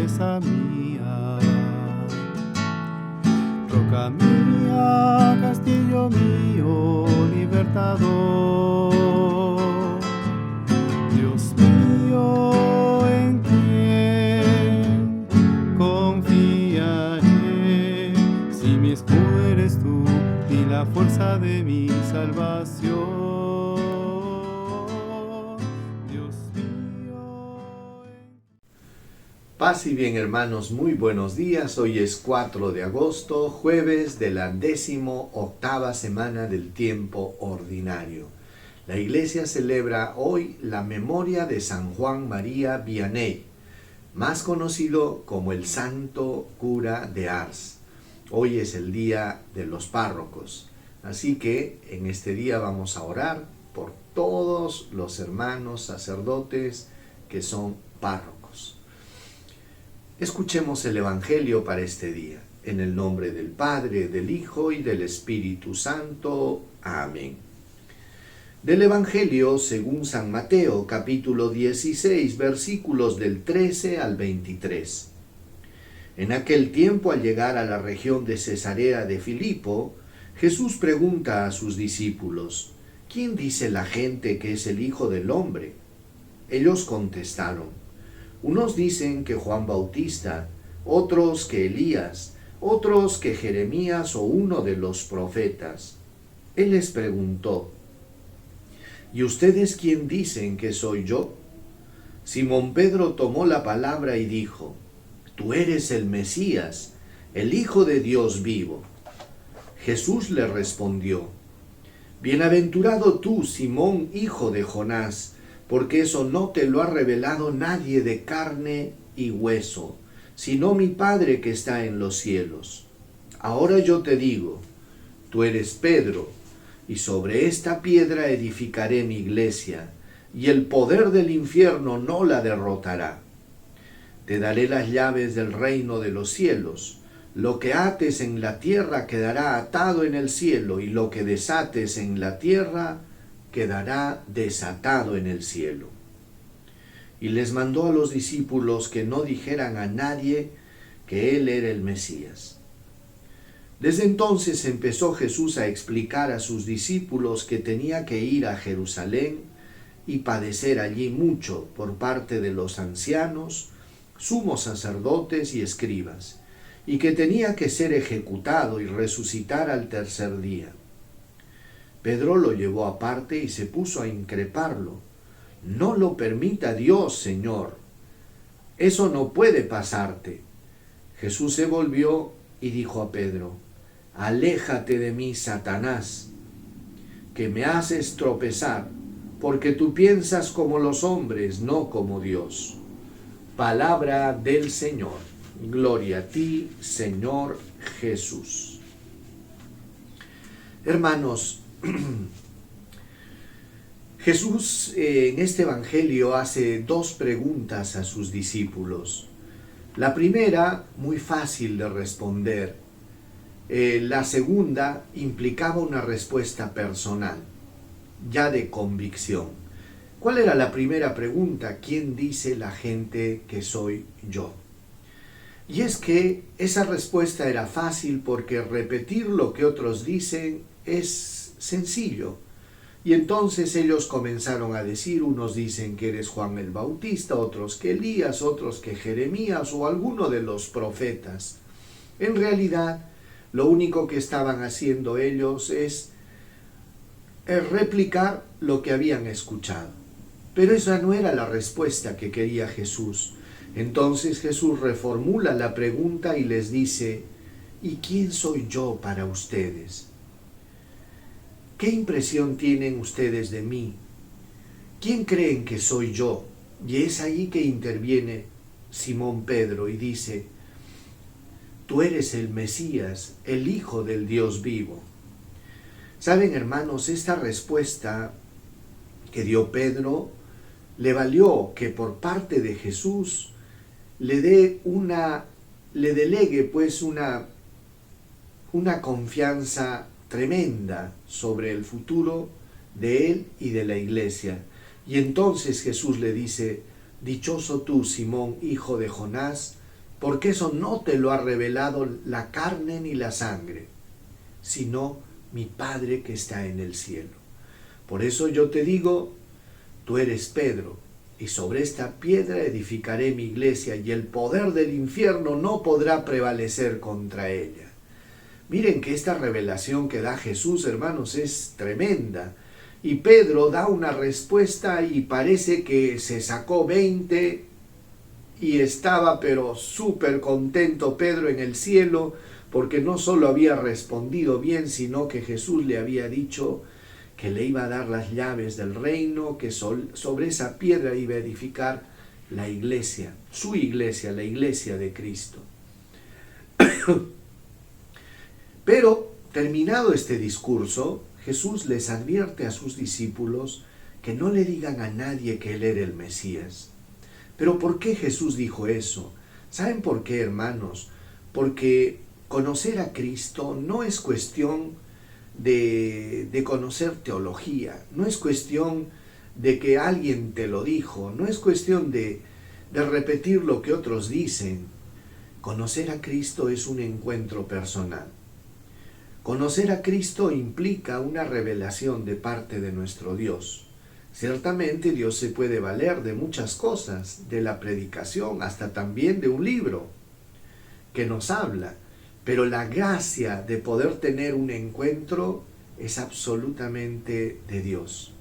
fortaleza mía, roca mía, castillo mío, libertador. Dios mío, en quien confiaré, si mi escudo eres tú y la fuerza de mi salvación. Dios mío. Paz y bien, hermanos, muy buenos días. Hoy es 4 de agosto, jueves de la 18ª semana del tiempo ordinario. La Iglesia celebra hoy la memoria de San Juan María Vianney, más conocido como el Santo Cura de Ars. Hoy es el día de los párrocos, así que en este día vamos a orar por todos los hermanos sacerdotes que son párrocos. Escuchemos el Evangelio para este día. En el nombre del Padre, del Hijo y del Espíritu Santo. Amén. Del Evangelio según San Mateo, capítulo 16, versículos del 13 al 23. En aquel tiempo, al llegar a la región de Cesarea de Filipo, Jesús pregunta a sus discípulos: ¿Quién dice la gente que es el Hijo del Hombre? Ellos contestaron: unos dicen que Juan Bautista, otros que Elías, otros que Jeremías o uno de los profetas. Él les preguntó: ¿y ustedes quién dicen que soy yo? Simón Pedro tomó la palabra y dijo: Tú eres el Mesías, el Hijo de Dios vivo. Jesús le respondió: Bienaventurado tú, Simón, hijo de Jonás, porque eso no te lo ha revelado nadie de carne y hueso, sino mi Padre que está en los cielos. Ahora yo te digo, tú eres Pedro, y sobre esta piedra edificaré mi iglesia, y el poder del infierno no la derrotará. Te daré las llaves del reino de los cielos. Lo que ates en la tierra quedará atado en el cielo, y lo que desates en la tierra quedará desatado en el cielo. Y les mandó a los discípulos que no dijeran a nadie que él era el Mesías. Desde entonces empezó Jesús a explicar a sus discípulos que tenía que ir a Jerusalén y padecer allí mucho por parte de los ancianos, sumos sacerdotes y escribas, y que tenía que ser ejecutado y resucitar al tercer día. Pedro lo llevó aparte y se puso a increparlo. No lo permita Dios, Señor. Eso no puede pasarte. Jesús se volvió y dijo a Pedro: Aléjate de mí, Satanás, que me haces tropezar, porque tú piensas como los hombres, no como Dios. Palabra del Señor. Gloria a ti, Señor Jesús. Hermanos, Jesús en este Evangelio hace dos preguntas a sus discípulos. La primera, muy fácil de responder. La segunda implicaba una respuesta personal, ya de convicción. ¿Cuál era la primera pregunta? ¿Quién dice la gente que soy yo? Y es que esa respuesta era fácil porque repetir lo que otros dicen es sencillo. Y entonces ellos comenzaron a decir: unos dicen que eres Juan el Bautista, otros que Elías, otros que Jeremías o alguno de los profetas. En realidad, lo único que estaban haciendo ellos es replicar lo que habían escuchado. Pero esa no era la respuesta que quería Jesús. Entonces Jesús reformula la pregunta y les dice: ¿y quién soy yo para ustedes? ¿Qué impresión tienen ustedes de mí? ¿Quién creen que soy yo? Y es ahí que interviene Simón Pedro y dice: Tú eres el Mesías, el Hijo del Dios vivo. Saben, hermanos, esta respuesta que dio Pedro le valió que por parte de Jesús le delegue pues una confianza tremenda sobre el futuro de él y de la iglesia. Y entonces Jesús le dice: dichoso tú, Simón, hijo de Jonás, porque eso no te lo ha revelado la carne ni la sangre, sino mi Padre que está en el cielo. Por eso yo te digo, tú eres Pedro, y sobre esta piedra edificaré mi iglesia, y el poder del infierno no podrá prevalecer contra ella. Miren que esta revelación que da Jesús, hermanos, es tremenda. Y Pedro da una respuesta y parece que se sacó 20 y estaba pero súper contento Pedro en el cielo, porque no solo había respondido bien, sino que Jesús le había dicho que le iba a dar las llaves del reino, que sobre esa piedra iba a edificar la iglesia, su iglesia, la iglesia de Cristo. Pero, terminado este discurso, Jesús les advierte a sus discípulos que no le digan a nadie que Él era el Mesías. ¿Pero por qué Jesús dijo eso? ¿Saben por qué, hermanos? Porque conocer a Cristo no es cuestión de conocer teología, no es cuestión de que alguien te lo dijo, no es cuestión de repetir lo que otros dicen. Conocer a Cristo es un encuentro personal. Conocer a Cristo implica una revelación de parte de nuestro Dios. Ciertamente Dios se puede valer de muchas cosas, de la predicación, hasta también de un libro que nos habla, pero la gracia de poder tener un encuentro es absolutamente de Dios.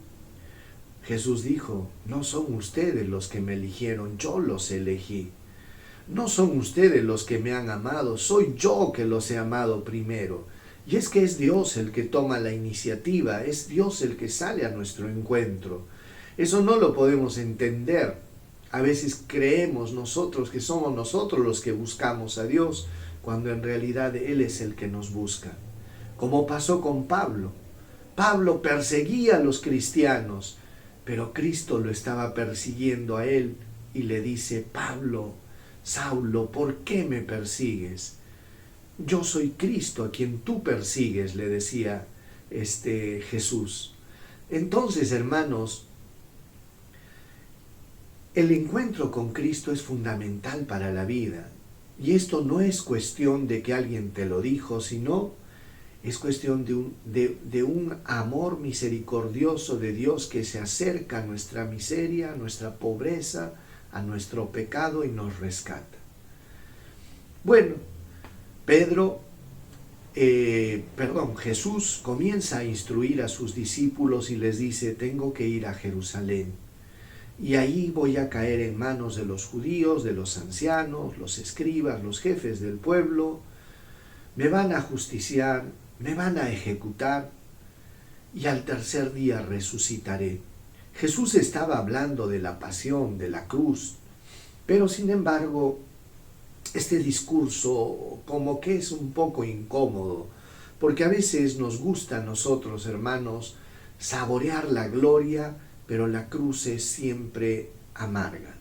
Jesús dijo, no son ustedes los que me eligieron, yo los elegí. No son ustedes los que me han amado, soy yo que los he amado primero. Y es que es Dios el que toma la iniciativa, es Dios el que sale a nuestro encuentro. Eso no lo podemos entender. A veces creemos nosotros que somos nosotros los que buscamos a Dios, cuando en realidad Él es el que nos busca. Como pasó con Pablo. Pablo perseguía a los cristianos, pero Cristo lo estaba persiguiendo a él y le dice, Pablo, Saulo, ¿por qué me persigues? Yo soy Cristo a quien tú persigues, le decía Jesús. Entonces, hermanos, el encuentro con Cristo es fundamental para la vida. Y esto no es cuestión de que alguien te lo dijo, sino es cuestión de un amor misericordioso de Dios que se acerca a nuestra miseria, a nuestra pobreza, a nuestro pecado y nos rescata. Bueno, Jesús comienza a instruir a sus discípulos y les dice, tengo que ir a Jerusalén. Y ahí voy a caer en manos de los judíos, de los ancianos, los escribas, los jefes del pueblo. Me van a justiciar, me van a ejecutar y al tercer día resucitaré. Jesús estaba hablando de la pasión, de la cruz, pero sin embargo, este discurso como que es un poco incómodo, porque a veces nos gusta a nosotros, hermanos, saborear la gloria, pero la cruz es siempre amarga.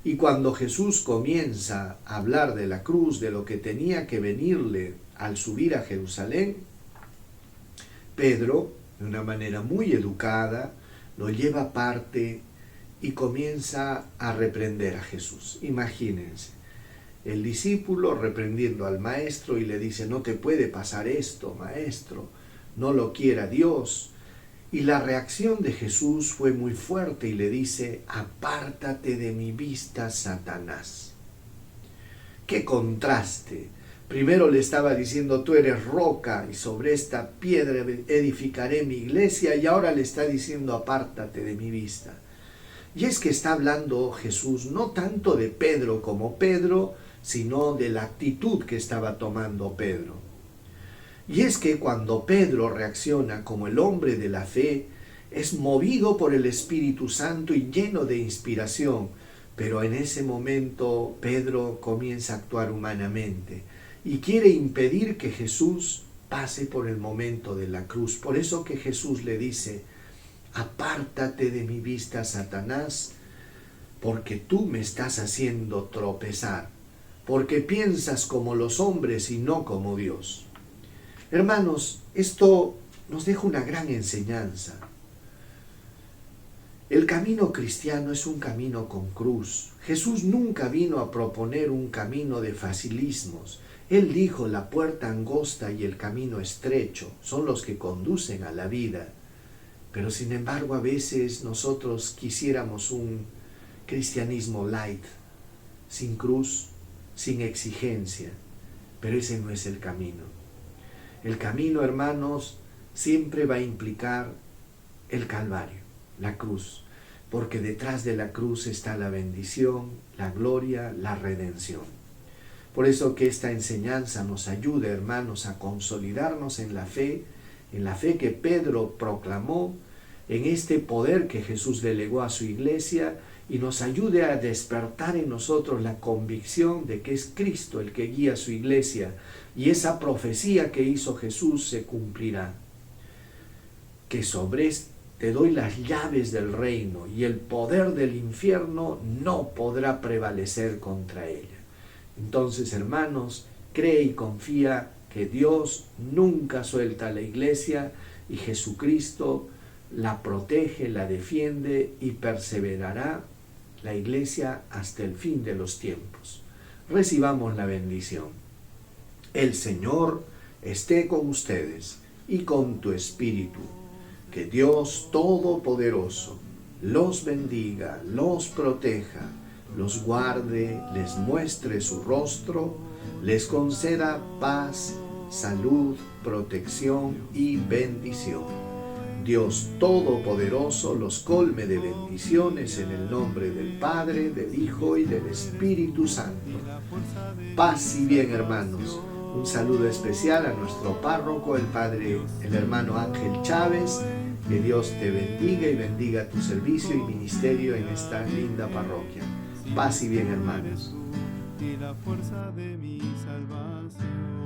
Y cuando Jesús comienza a hablar de la cruz, de lo que tenía que venirle al subir a Jerusalén, Pedro, de una manera muy educada, lo lleva aparte y comienza a reprender a Jesús. Imagínense, el discípulo reprendiendo al maestro y le dice, no te puede pasar esto, maestro, no lo quiera Dios. Y la reacción de Jesús fue muy fuerte y le dice, apártate de mi vista, Satanás. ¡Qué contraste! Primero le estaba diciendo, tú eres roca y sobre esta piedra edificaré mi iglesia, y ahora le está diciendo, apártate de mi vista. Y es que está hablando Jesús no tanto de Pedro como Pedro, sino de la actitud que estaba tomando Pedro. Y es que cuando Pedro reacciona como el hombre de la fe, es movido por el Espíritu Santo y lleno de inspiración, pero en ese momento Pedro comienza a actuar humanamente y quiere impedir que Jesús pase por el momento de la cruz. Por eso que Jesús le dice, apártate de mi vista, Satanás, porque tú me estás haciendo tropezar, porque piensas como los hombres y no como Dios. Hermanos, esto nos deja una gran enseñanza. El camino cristiano es un camino con cruz. Jesús nunca vino a proponer un camino de facilismos. Él dijo: la puerta angosta y el camino estrecho son los que conducen a la vida. Pero sin embargo, a veces nosotros quisiéramos un cristianismo light, sin cruz, sin exigencia. Pero ese no es el camino. El camino, hermanos, siempre va a implicar el Calvario, la cruz, porque detrás de la cruz está la bendición, la gloria, la redención. Por eso que esta enseñanza nos ayude, hermanos, a consolidarnos en la fe que Pedro proclamó, en este poder que Jesús delegó a su iglesia, y nos ayude a despertar en nosotros la convicción de que es Cristo el que guía a su iglesia, y esa profecía que hizo Jesús se cumplirá. Que sobre te doy las llaves del reino, y el poder del infierno no podrá prevalecer contra ella. Entonces, hermanos, cree y confía que Dios nunca suelta a la iglesia, y Jesucristo la protege, la defiende, y perseverará la iglesia hasta el fin de los tiempos. Recibamos la bendición. El Señor esté con ustedes y con tu espíritu. Que Dios Todopoderoso los bendiga, los proteja, los guarde, les muestre su rostro, les conceda paz, salud, protección y bendición. Dios Todopoderoso los colme de bendiciones en el nombre del Padre, del Hijo y del Espíritu Santo. Paz y bien, hermanos. Un saludo especial a nuestro párroco, el hermano Ángel Chávez. Que Dios te bendiga y bendiga tu servicio y ministerio en esta linda parroquia. Paz y bien, hermanos. Y la fuerza de mi salvación.